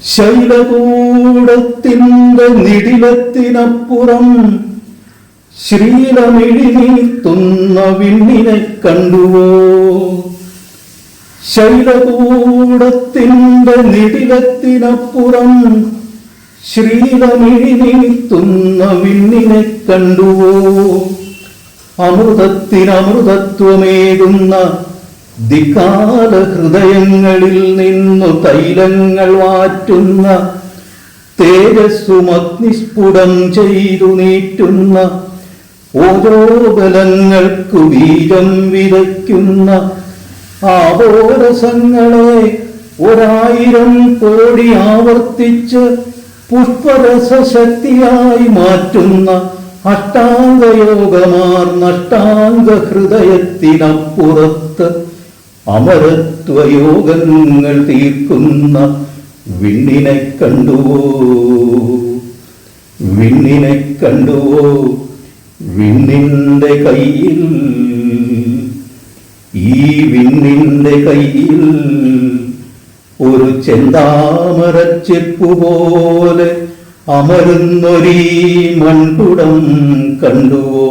ശൈലകൂടത്തിൻ്റെ നിടിലത്തിനപ്പുറം ശ്രീലമിഴി നീത്തുന്ന വിണ്ണിനെ കണ്ടുവോ? ശൈലകൂടത്തിൻ്റെ നിടിലത്തിനപ്പുറം ശ്രീലമിഴി നീത്തുന്ന വിണ്ണിനെ കണ്ടുവോ? അമൃതത്തിനമൃതത്വമേകുന്ന ദിക്കാല ഹൃദയങ്ങളിൽ നിന്നു തൈലങ്ങൾ വാറ്റുന്ന തേജസ്സുമഗ്നിസ്ഫുടം ചെയ്തു നീറ്റുന്ന ഓജോബലങ്ങൾക്കു ബീജം വിതയ്ക്കുന്ന ആപോരസങ്ങളെ 1000 കോടി ആവർത്തിച്ച് പുഷ്പരസശക്തിയായി മാറ്റുന്ന അഷ്ടാംഗയോഗമാർന്ന അഷ്ടാംഗ ഹൃദയത്തിനപ്പുറത്ത് അമരത്വയോഗങ്ങൾ തീർക്കുന്ന വിണ്ണിനെ കണ്ടുവോ? വിണ്ണിനെ കണ്ടുവോ? വിണ്ണിന്റെ കയ്യിൽ, ഈ വിണ്ണിന്റെ കയ്യിൽ ഒരു ചെന്താമരച്ചെപ്പുപോലെ അമരുന്നൊരീ മൺകുടം കണ്ടുവോ?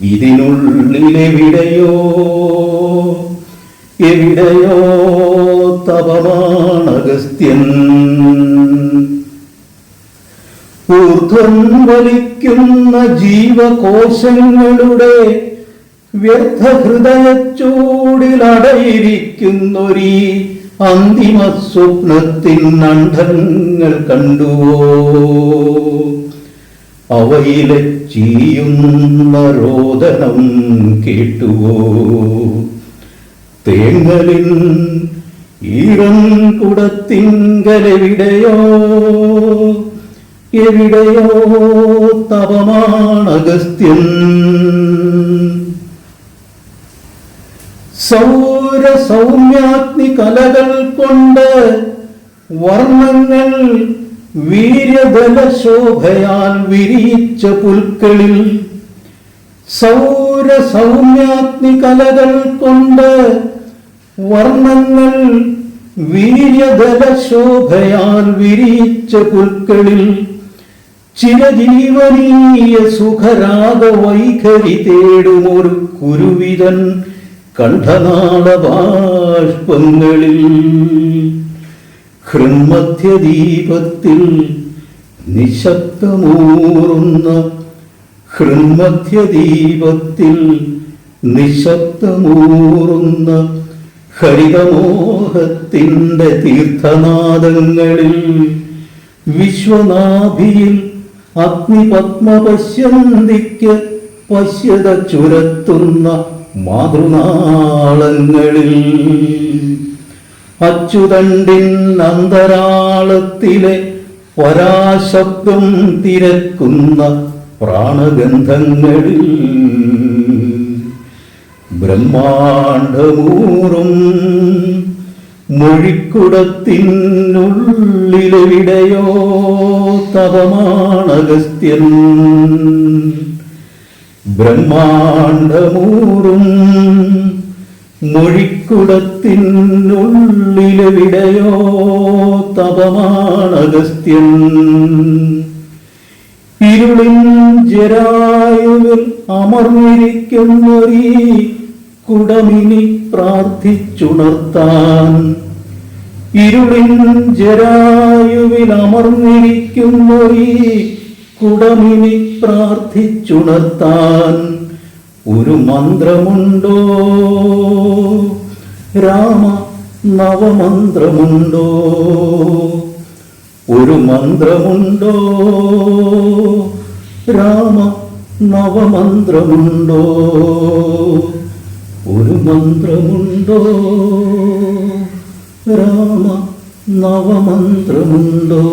ഇതിനുള്ളിലെവിടെയോ എവിടെയോ തപമാണഗസ്ത്യൻ. ഊർധ്വം വലിക്കുന്ന ജീവകോശങ്ങളുടെ വ്യർത്ഥ ഹൃദയച്ചൂടിലടയിരിക്കുന്നൊരീ അന്തിമ സ്വപ്നത്തിൻ അണ്ഡങ്ങൾ കണ്ടുവോ? അവയിലെ ചീയുന്ന രോദനം കേട്ടുവോ? തേങ്ങലിൻ ഈറൻ കുടത്തിങ്കലെവിടെയോ എവിടെയോ തപമാണഗസ്ത്യൻ. സൗമ്യാഗ്നി കലകൾ കൊണ്ട് വർണ്ണങ്ങൾ വീര്യബലശോഭയാൽ വിരിയിച്ച പുൽക്കളിൽ, സൗമ്യാഗ്നി കലകൾ കൊണ്ട് വർണ്ണങ്ങൾ വീര്യബലശോഭയാൽ വിരിയിച്ച പുൽക്കളിൽ ചിരജീവനീയ സുഖരാഗ വൈഖരി തേടുമൊരു കുരുവിതൻ കണ്ഠനാള ബാഷ്പങ്ങളിൽ, ഹൃന്മധ്യദീപത്തിൽ നിശബ്ദമൂറുന്ന, ഹൃന്മധ്യദീപത്തിൽ നിശബ്ദമൂറുന്ന ഹരിതമോഹത്തിൻ്റെ തീർത്ഥനാദങ്ങളിൽ, വിശ്വനാഭിയിൽ അഗ്നിപത്മപശ്യന്തിക്ക് പശ്യത ചുരത്തുന്ന മാതൃനാളങ്ങളിൽ, അച്യുതണ്ടിൻ അന്തരാളത്തിലെ പരാശബ്ദം തിരക്കുന്ന പ്രാണഗന്ധങ്ങളിൽ, ബ്രഹ്മാണ്ഡമൂറും മൊഴിക്കുടത്തിനുള്ളിലെവിടെയോ തപമാണഗസ്ത്യൻ. ബ്രഹ്മാണ്ഡമൂറും മൊഴിക്കുടത്തിനുള്ളിലെവിടെയോ തപമാണഗസ്ത്യൻ. ഇരുളിൻ ജരായുവിൽ അമർന്നിരിക്കുന്നൊരീ കുടമിനി പ്രാർത്ഥിച്ചുണർത്താൻ, ഇരുളിൻ ജരായുവിൽ അമർന്നിരിക്കുന്നൊരീ കുടമിനി പ്രാർത്ഥിച്ചുണർത്താൻ ഒരു മന്ത്രമുണ്ടോ രാമ? നവമന്ത്രമുണ്ടോ? ഒരു മന്ത്രമുണ്ടോ രാമ? നവമന്ത്രമുണ്ടോ? ഒരു മന്ത്രമുണ്ടോ രാമ? നവമന്ത്രമുണ്ടോ?